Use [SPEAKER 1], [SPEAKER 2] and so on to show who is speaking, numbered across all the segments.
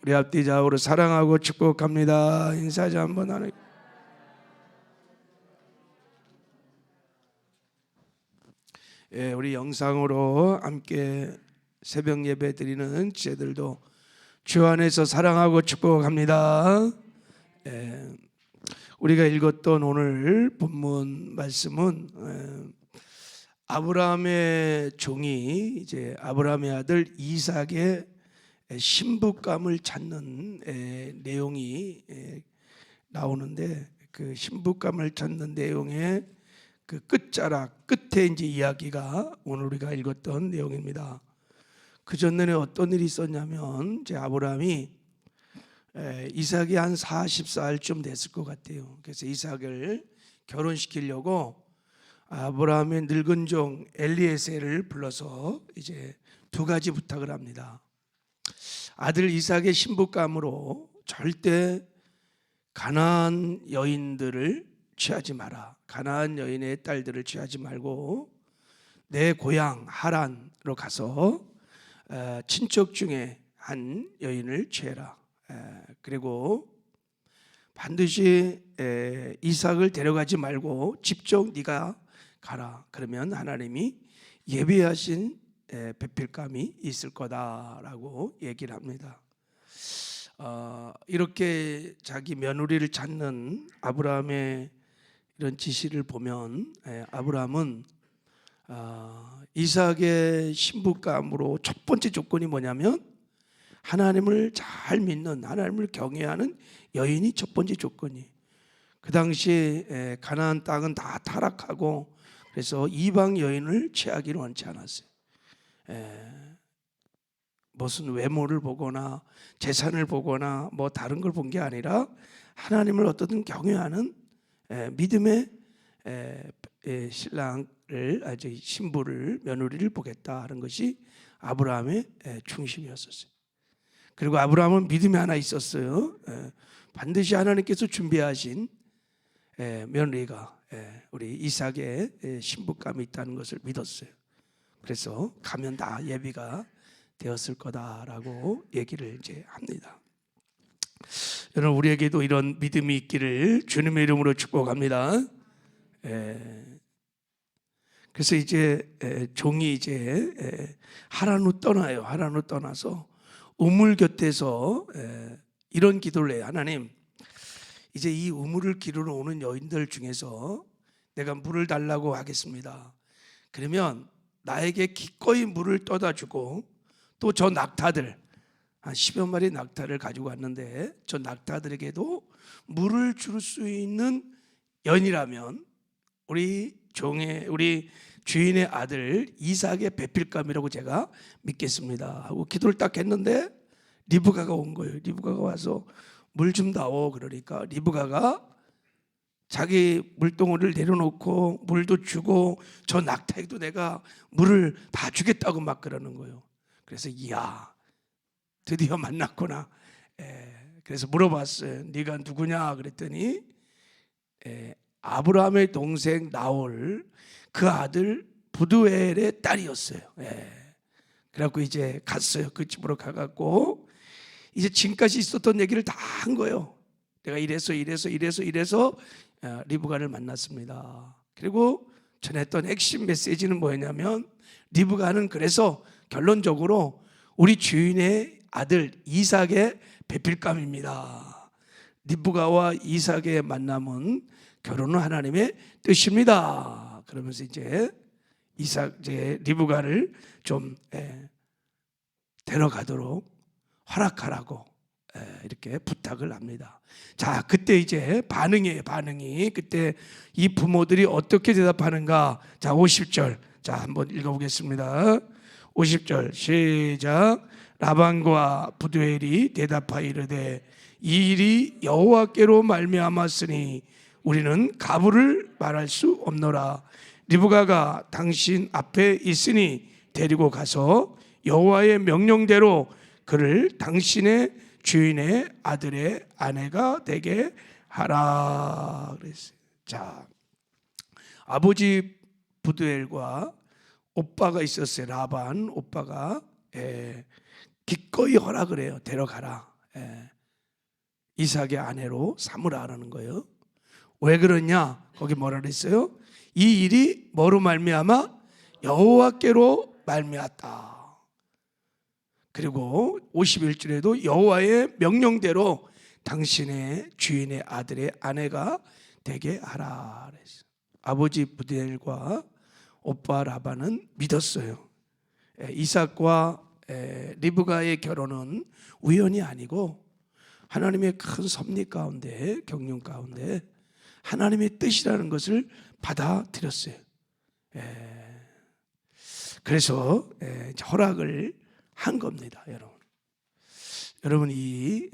[SPEAKER 1] 우리 앞뒤 좌우로 사랑하고 축복합니다. 인사 좀 한번 하는. 우리 영상으로 함께 새벽 예배 드리는 지체들도 주 안에서 사랑하고 축복합니다. 우리가 읽었던 오늘 본문 말씀은 아브라함의 종이 이제 아브라함의 아들 이삭의 신부감을 찾는 내용이 나오는데, 그 신부감을 찾는 내용의 그 끝자락 끝에 이제 이야기가 오늘 우리가 읽었던 내용입니다. 그 전날에 어떤 일이 있었냐면, 이제 아브라함이 이삭이 한 40살쯤 됐을 것 같아요. 그래서 이삭을 결혼시키려고 아브라함의 늙은 종 엘리에셀을 불러서 이제 두 가지 부탁을 합니다. 아들 이삭의 신부감으로 절대 가나안 여인들을 취하지 마라. 가나안 여인의 딸들을 취하지 말고 내 고향 하란으로 가서 친척 중에 한 여인을 취해라. 그리고 반드시 이삭을 데려가지 말고 직접 네가 가라. 그러면 하나님이 예비하신 배필감이 있을 거다라고 얘기를 합니다. 이렇게 자기 며느리를 찾는 아브라함의 이런 지시를 보면 아브라함은 이삭의 신부감으로 첫 번째 조건이 뭐냐면 하나님을 잘 믿는, 하나님을 경외하는 여인이 첫 번째 조건이. 그 당시 가나안 땅은 다 타락하고 그래서 이방 여인을 취하기를 원치 않았어요. 무슨 외모를 보거나 재산을 보거나 뭐 다른 걸 본 게 아니라 하나님을 어떻든 경외하는 믿음의 신랑을, 아주 신부를, 며느리를 보겠다는 것이 아브라함의 중심이었었어요. 그리고 아브라함은 믿음이 하나 있었어요. 반드시 하나님께서 준비하신 며느리가 우리 이삭의 신부감이 있다는 것을 믿었어요. 그래서 가면 다 예비가 되었을 거다라고 얘기를 이제 합니다. 여러분, 우리에게도 이런 믿음이 있기를 주님의 이름으로 축복합니다. 그래서 이제 종이 이제 하란으로 떠나요. 하란으로 떠나서 우물 곁에서 이런 기도를 해요. 하나님, 이제 이 우물을 기르러 오는 여인들 중에서 내가 물을 달라고 하겠습니다. 그러면 나에게 기꺼이 물을 떠다 주고, 또 저 낙타들 한 10여 마리 낙타를 가지고 왔는데 저 낙타들에게도 물을 줄 수 있는 여인이라면 우리 주인의 아들 이삭의 배필감이라고 제가 믿겠습니다 하고 기도를 딱 했는데 리브가가 온 거예요. 리브가가 와서 물 좀 다오. 그러니까 리브가가 자기 물동이를 내려놓고 물도 주고 저 낙타에도 내가 물을 다 주겠다고 막 그러는 거예요. 그래서 이야, 드디어 만났구나. 그래서 물어봤어요. 네가 누구냐 그랬더니 아브라함의 동생 나홀 그 아들 부두엘의 딸이었어요. 그래갖고 이제 갔어요. 그 집으로 가갖고 이제 지금까지 있었던 얘기를 다 한 거예요. 내가 이래서 리브가를 만났습니다. 그리고 전했던 핵심 메시지는 뭐였냐면, 리브가는 그래서 결론적으로 우리 주인의 아들 이삭의 배필감입니다. 리브가와 이삭의 만남은 결혼은 하나님의 뜻입니다. 그러면서 이제 리브가를 좀 데려가도록 허락하라고 이렇게 부탁을 합니다. 자, 그때 이제 반응이 그때 이 부모들이 어떻게 대답하는가. 자, 50절 자 한번 읽어보겠습니다. 50절 시작. 라반과 부두엘이 대답하여 이르되 이 일이 여호와께로 말미암았으니 우리는 가부를 말할 수 없노라. 리브가가 당신 앞에 있으니 데리고 가서 여호와의 명령대로 그를 당신의 주인의 아들의 아내가 되게 하라 그랬어요. 자, 아버지 부두엘과 오빠가 있었어요. 라반 오빠가 기꺼이 허락을 해요. 데려가라. 이삭의 아내로 삼으라라는 거예요. 왜 그러냐? 거기 뭐라 그랬어요? 이 일이 뭐로 말미암아? 여호와께로 말미암았다. 그리고 51절에도 여호와의 명령대로 당신의 주인의 아들의 아내가 되게 하라 그랬어요. 아버지 부델과 오빠 라반은 믿었어요. 이삭과 리브가의 결혼은 우연이 아니고 하나님의 큰 섭리 가운데, 경륜 가운데 하나님의 뜻이라는 것을 받아들였어요. 그래서 허락을 한 겁니다, 여러분. 여러분, 이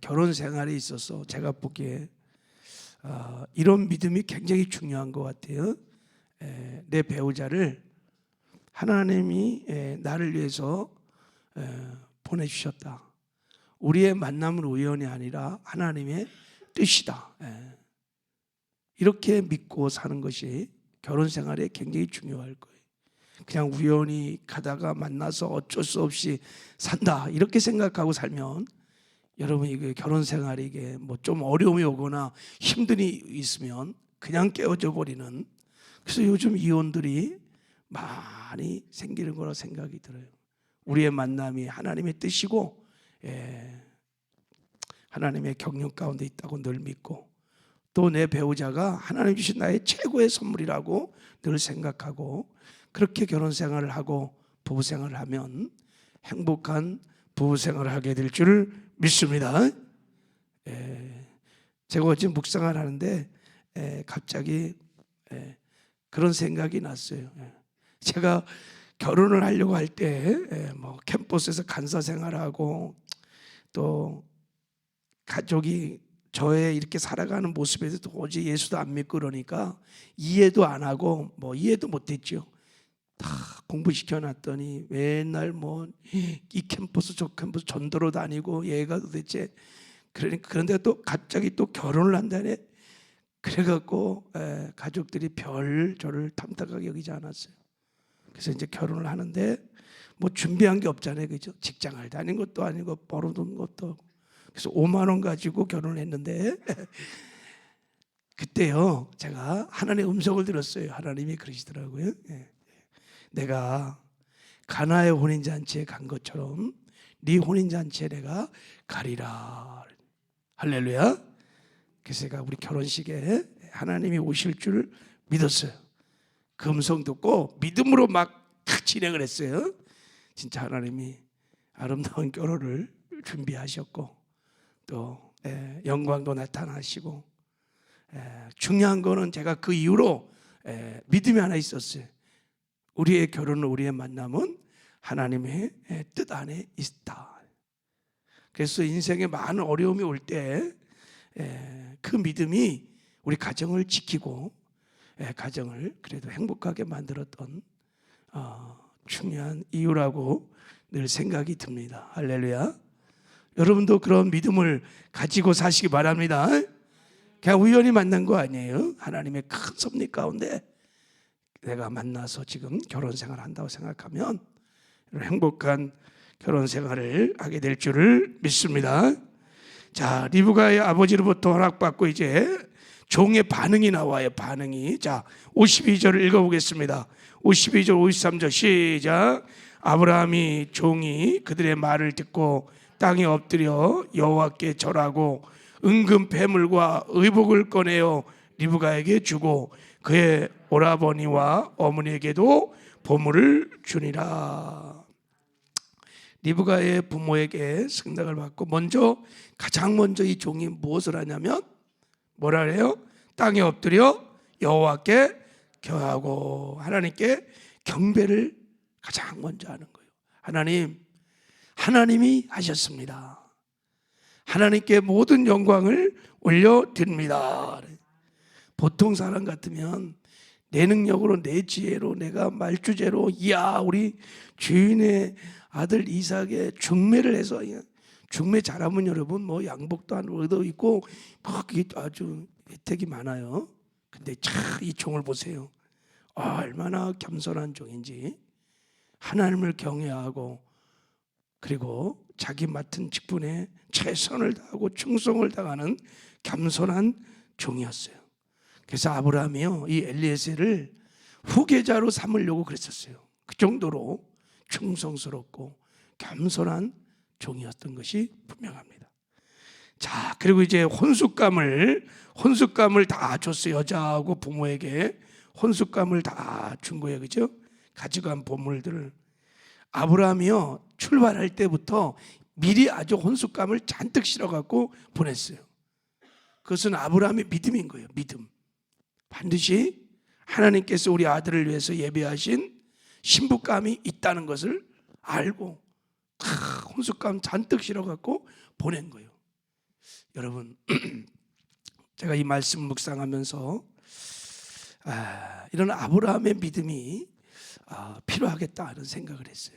[SPEAKER 1] 결혼 생활에 있어서 제가 보기에 이런 믿음이 굉장히 중요한 것 같아요. 내 배우자를 하나님이 나를 위해서 보내주셨다. 우리의 만남은 우연이 아니라 하나님의 뜻이다. 이렇게 믿고 사는 것이 결혼 생활에 굉장히 중요할 거예요. 그냥 우연히 가다가 만나서 어쩔 수 없이 산다 이렇게 생각하고 살면 여러분 이게 결혼 생활이 이게 뭐 좀 어려움이 오거나 힘듦이 있으면 그냥 깨어져 버리는, 그래서 요즘 이혼들이 많이 생기는 거라 생각이 들어요. 우리의 만남이 하나님의 뜻이고 하나님의 경륜 가운데 있다고 늘 믿고, 또 내 배우자가 하나님 주신 나의 최고의 선물이라고 늘 생각하고, 그렇게 결혼 생활을 하고 부부 생활을 하면 행복한 부부 생활을 하게 될 줄 믿습니다. 제가 어제 묵상을 하는데 갑자기 그런 생각이 났어요. 제가 결혼을 하려고 할 때 뭐 캠퍼스에서 간사 생활하고 또 가족이 저의 이렇게 살아가는 모습에서 도저히 예수도 안 믿고 그러니까 이해도 안 하고 뭐 이해도 못했죠. 다 공부시켜 놨더니 맨날 뭐 이 캠퍼스 저 캠퍼스 전도로 다니고 얘가 도대체 그런데 또 갑자기 또 결혼을 한다네. 그래갖고 가족들이 별 저를 탐탁하게 여기지 않았어요. 그래서 이제 결혼을 하는데 뭐 준비한 게 없잖아요, 그죠? 직장을 다닌 것도 아니고 벌어둔 것도 없고. 그래서 5만 원 가지고 결혼을 했는데 그때요 제가 하나님의 음성을 들었어요. 하나님이 그러시더라고요. 내가 가나의 혼인잔치에 간 것처럼 네 혼인잔치에 내가 가리라. 할렐루야. 그래서 제가 우리 결혼식에 하나님이 오실 줄 믿었어요. 그 음성 듣고 믿음으로 막 진행을 했어요. 진짜 하나님이 아름다운 결혼을 준비하셨고 또 영광도 나타나시고, 중요한 거는 제가 그 이후로 믿음이 하나 있었어요. 우리의 결혼은, 우리의 만남은 하나님의 뜻 안에 있다. 그래서 인생에 많은 어려움이 올 때 그 믿음이 우리 가정을 지키고 가정을 그래도 행복하게 만들었던 중요한 이유라고 늘 생각이 듭니다. 할렐루야. 여러분도 그런 믿음을 가지고 사시기 바랍니다. 그냥 우연히 만난 거 아니에요. 하나님의 큰 섭리 가운데 내가 만나서 지금 결혼 생활을 한다고 생각하면 행복한 결혼 생활을 하게 될 줄을 믿습니다. 자, 리브가의 아버지로부터 허락받고 이제 종의 반응이 나와요. 반응이. 자, 52절을 읽어보겠습니다. 52절 53절 시작. 아브라함이 종이 그들의 말을 듣고 땅에 엎드려 여호와께 절하고 은금 배물과 의복을 꺼내어 리브가에게 주고 그의 오라버니와 어머니에게도 보물을 주니라. 리브가의 부모에게 승낙을 받고 가장 먼저 이 종이 무엇을 하냐면 뭐라 그래요? 땅에 엎드려 여호와께 경하고 하나님께 경배를 가장 먼저 하는 거예요. 하나님이 하셨습니다. 하나님께 모든 영광을 올려드립니다. 보통 사람 같으면 내 능력으로 내 지혜로 내가 말주제로 우리 주인의 아들 이삭의 중매를 해서, 중매 잘하면 여러분 뭐 양복도 안 얻어 있고 막 아주 혜택이 많아요. 근데 참 이 종을 보세요. 얼마나 겸손한 종인지. 하나님을 경외하고 그리고 자기 맡은 직분에 최선을 다하고 충성을 다하는 겸손한 종이었어요. 그래서 아브라함이요, 이 엘리에셀을 후계자로 삼으려고 그랬었어요. 그 정도로 충성스럽고 겸손한 종이었던 것이 분명합니다. 자, 그리고 이제 혼숙감을 다 줬어요. 여자하고 부모에게 혼숙감을 다 준 거예요. 그죠? 가져간 보물들을. 아브라함이요, 출발할 때부터 미리 아주 혼숙감을 잔뜩 실어갖고 보냈어요. 그것은 아브라함의 믿음인 거예요. 믿음. 반드시 하나님께서 우리 아들을 위해서 예배하신 신부감이 있다는 것을 알고 혼숙감 잔뜩 실어갖고 보낸 거예요. 여러분, 제가 이 말씀 묵상하면서 이런 아브라함의 믿음이 필요하겠다 하는 생각을 했어요.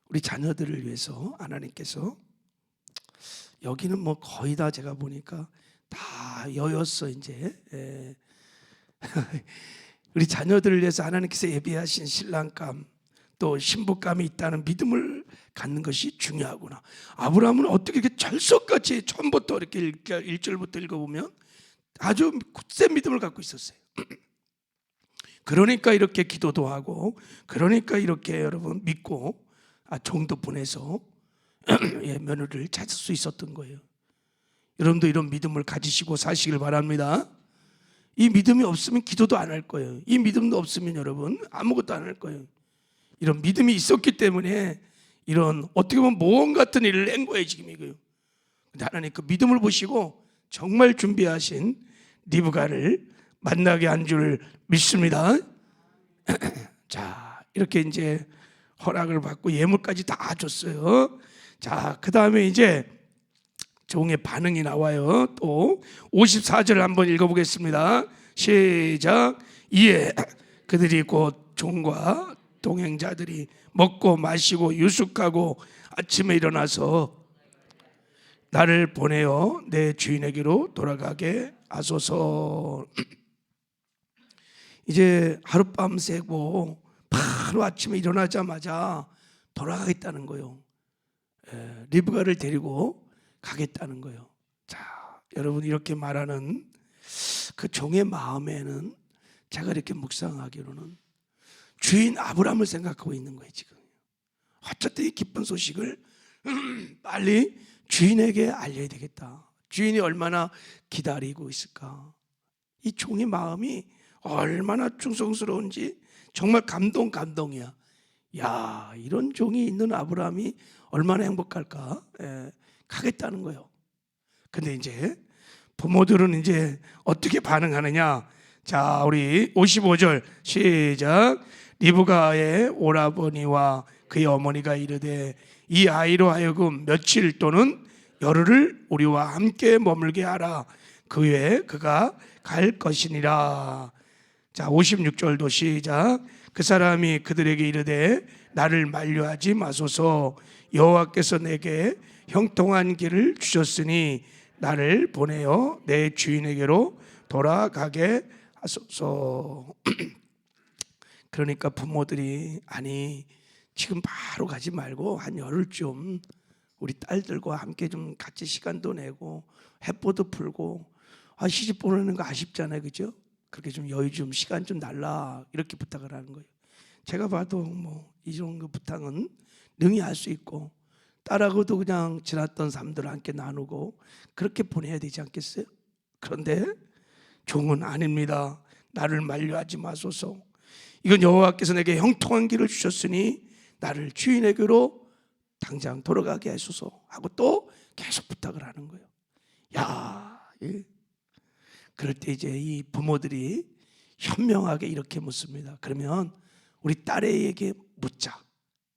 [SPEAKER 1] 우리 자녀들을 위해서 하나님께서, 여기는 뭐 거의 다 제가 보니까 다 여였어 이제. 우리 자녀들을 위해서 하나님께서 예비하신 신랑감 또 신부감이 있다는 믿음을 갖는 것이 중요하구나. 아브라함은 어떻게 이렇게 철석같이 처음부터 이렇게 1절부터 읽어보면 아주 굳센 믿음을 갖고 있었어요. 그러니까 이렇게 기도도 하고, 그러니까 이렇게 여러분 믿고 종도 보내서 며느리를 찾을 수 있었던 거예요. 여러분도 이런 믿음을 가지시고 사시길 바랍니다. 이 믿음이 없으면 기도도 안 할 거예요. 이 믿음도 없으면 여러분 아무것도 안 할 거예요. 이런 믿음이 있었기 때문에 이런 어떻게 보면 모험 같은 일을 낸 거예요 지금 이거요. 근데 하나님 그 믿음을 보시고 정말 준비하신 리브가를 만나게 한 줄 믿습니다. 자, 이렇게 이제 허락을 받고 예물까지 다 줬어요. 자, 그 다음에 이제 종의 반응이 나와요. 또 54절을 한번 읽어보겠습니다. 시작. 이에 그들이 곧 종과 동행자들이 먹고 마시고 유숙하고 아침에 일어나서 나를 보내어 내 주인에게로 돌아가게 하소서. 이제 하룻밤 새고 바로 아침에 일어나자마자 돌아가겠다는 거예요. 리브가를 데리고 가겠다는 거예요. 자, 여러분 이렇게 말하는 그 종의 마음에는 제가 이렇게 묵상하기로는 주인 아브라함을 생각하고 있는 거예요 지금. 어쨌든 이 기쁜 소식을 빨리 주인에게 알려야 되겠다. 주인이 얼마나 기다리고 있을까. 이 종의 마음이 얼마나 충성스러운지 정말 감동이야. 야, 이런 종이 있는 아브라함이 얼마나 행복할까. 가겠다는 거예요. 근데 이제 부모들은 이제 어떻게 반응하느냐. 자, 우리 55절 시작. 리브가의 오라버니와 그의 어머니가 이르되 이 아이로 하여금 며칠 또는 열흘을 우리와 함께 머물게 하라. 그 후에 그가 갈 것이니라. 자, 56절도 시작. 그 사람이 그들에게 이르되 나를 만류하지 마소서. 여호와께서 내게 형통한 길을 주셨으니 나를 보내어 내 주인에게로 돌아가게 하소서. 그러니까 부모들이 아니 지금 바로 가지 말고 한 열흘쯤 우리 딸들과 함께 좀 같이 시간도 내고 햇보도 풀고 시집 보내는 거 아쉽잖아요, 그죠? 그렇게 좀 여유 좀 시간 좀 달라 이렇게 부탁을 하는 거예요. 제가 봐도 뭐 이런 거 부탁은 능히 할 수 있고 딸하고도 그냥 지났던 삶들을 함께 나누고 그렇게 보내야 되지 않겠어요? 그런데 종은 아닙니다. 나를 만류하지 마소서. 이건 여호와께서 내게 형통한 길을 주셨으니 나를 주인에게로 당장 돌아가게 하소서 하고 또 계속 부탁을 하는 거예요. 야, 예. 그럴 때 이제 이 부모들이 현명하게 이렇게 묻습니다. 그러면 우리 딸에게 묻자.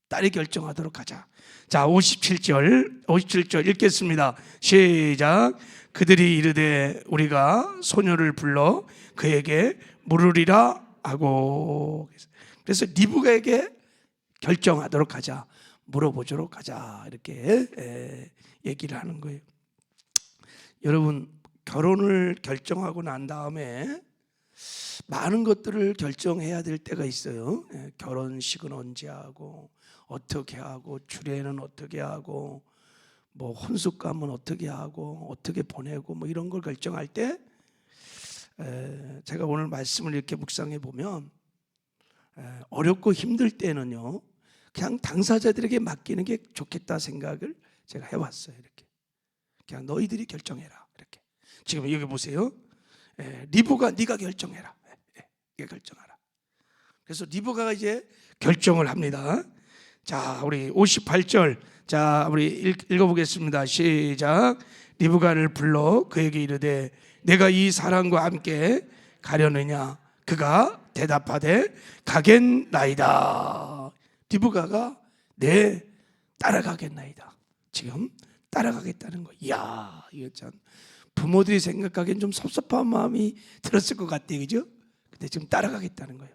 [SPEAKER 1] 딸이 결정하도록 하자. 자, 57절 읽겠습니다. 시작. 그들이 이르되 우리가 소녀를 불러 그에게 물으리라 하고. 그래서 리브가에게 결정하도록 하자. 물어보도록 하자. 이렇게 얘기를 하는 거예요. 여러분 결혼을 결정하고 난 다음에 많은 것들을 결정해야 될 때가 있어요. 결혼식은 언제 하고, 어떻게 하고, 주례는 어떻게 하고, 뭐 혼숙감은 어떻게 하고, 어떻게 보내고, 뭐 이런 걸 결정할 때 제가 오늘 말씀을 이렇게 묵상해 보면 어렵고 힘들 때는요, 그냥 당사자들에게 맡기는 게 좋겠다 생각을 제가 해왔어요. 이렇게 그냥 너희들이 결정해라. 이렇게 지금 여기 보세요. 리브가 네가 결정해라. 네가 결정하라. 그래서 리브가가 이제 결정을 합니다. 자, 우리 58절, 자, 우리 읽어보겠습니다. 시작. 리브가를 불러 그에게 이르되 내가 이 사람과 함께 가려느냐? 그가 대답하되 가겠나이다. 리브가가 네, 따라가겠나이다. 지금 따라가겠다는 거. 이야, 이거 참 부모들이 생각하기엔 좀 섭섭한 마음이 들었을 것 같아요, 그죠? 근데 지금 따라가겠다는 거예요.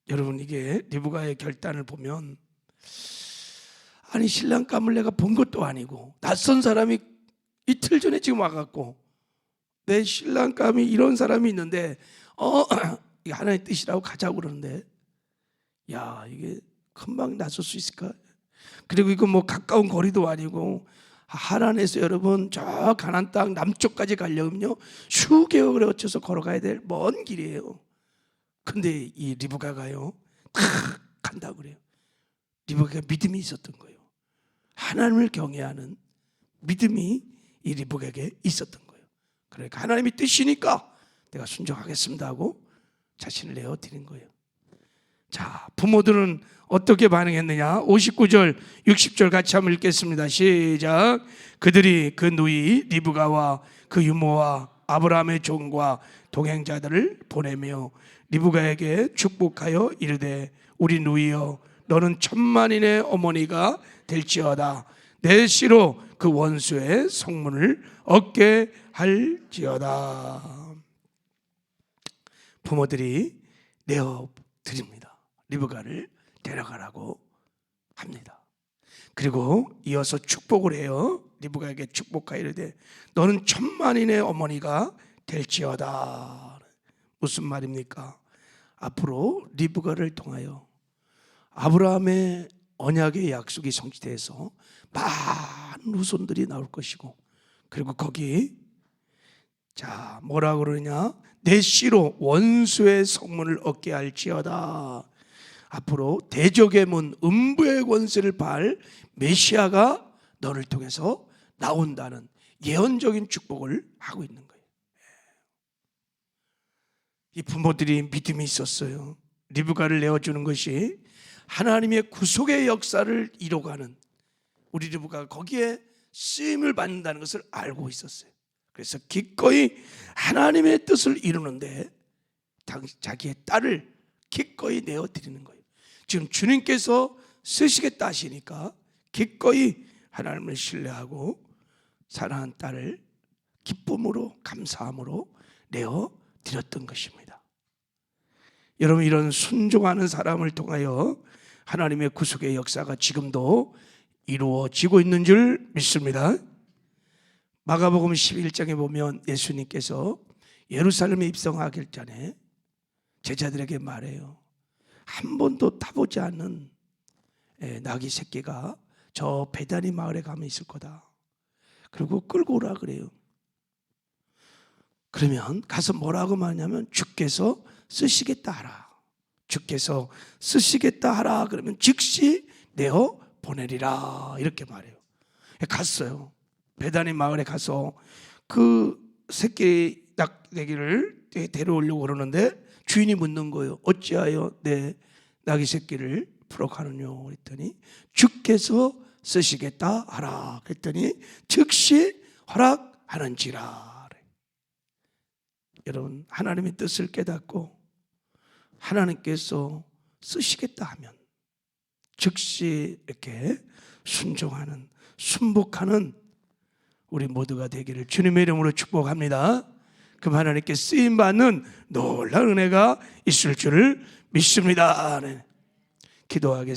[SPEAKER 1] 여러분, 이게 리브가의 결단을 보면, 아니 신랑감을 내가 본 것도 아니고 낯선 사람이 이틀 전에 지금 와갖고 내 신랑감이 이런 사람이 있는데 이게 하나님의 뜻이라고 가자고 그러는데, 야, 이게 금방 나설 수 있을까? 그리고 이거 뭐 가까운 거리도 아니고 하란에서 여러분 저 가나안 땅 남쪽까지 가려면요 수개월에 거쳐서 걸어가야 될 먼 길이에요. 근데 이 리브가가요 탁 간다고 그래요. 리브가가 믿음이 있었던 거예요. 하나님을 경외하는 믿음이 이 리브가에게 있었던 거예요. 그러니까 하나님이 뜻이니까 내가 순종하겠습니다 하고 자신을 내어드린 거예요. 자, 부모들은 어떻게 반응했느냐? 59절, 60절 같이 한번 읽겠습니다. 시작. 그들이 그 누이 리브가와 그 유모와 아브라함의 종과 동행자들을 보내며 리브가에게 축복하여 이르되 우리 누이여 너는 천만인의 어머니가 될지어다. 내 씨로 그 원수의 성문을 얻게 할지어다. 부모들이 내어 드립니다. 리브가를 데려가라고 합니다. 그리고 이어서 축복을 해요. 리브가에게 축복하여 이르되 너는 천만인의 어머니가 될지어다. 무슨 말입니까? 앞으로 리브가를 통하여 아브라함의 언약의 약속이 성취돼서 많은 후손들이 나올 것이고, 그리고 거기 자 뭐라 그러냐? 내 씨로 원수의 성문을 얻게 할지어다. 앞으로 대적의 문, 음부의 권세를 발 메시아가 너를 통해서 나온다는 예언적인 축복을 하고 있는 거예요. 이 부모들이 믿음이 있었어요. 리브가를 내어주는 것이 하나님의 구속의 역사를 이뤄가는, 우리 리브가가 거기에 쓰임을 받는다는 것을 알고 있었어요. 그래서 기꺼이 하나님의 뜻을 이루는데 자기의 딸을 기꺼이 내어드리는 거예요. 지금 주님께서 쓰시겠다 하시니까 기꺼이 하나님을 신뢰하고 사랑하는 딸을 기쁨으로 감사함으로 내어드렸던 것입니다. 여러분, 이런 순종하는 사람을 통하여 하나님의 구속의 역사가 지금도 이루어지고 있는 줄 믿습니다. 마가복음 11장에 보면 예수님께서 예루살렘에 입성하기 전에 제자들에게 말해요. 한 번도 타보지 않은 나귀 새끼가 저 베다니 마을에 가면 있을 거다. 그리고 끌고 오라 그래요. 그러면 가서 뭐라고 말하냐면 주께서 쓰시겠다 하라. 주께서 쓰시겠다 하라. 그러면 즉시 내어 보내리라. 이렇게 말해요. 갔어요. 베다니 마을에 가서 그 새끼 낙내기를 데려오려고 그러는데 주인이 묻는 거예요. 어찌하여 내 나귀 새끼를 풀어가느뇨? 그랬더니 주께서 쓰시겠다 하라. 그랬더니 즉시 허락하는지라. 여러분, 하나님의 뜻을 깨닫고 하나님께서 쓰시겠다 하면 즉시 이렇게 순종하는, 순복하는 우리 모두가 되기를 주님의 이름으로 축복합니다. 그럼 하나님께 쓰임받는 놀라운 은혜가 있을 줄을 믿습니다. 기도하겠습니다.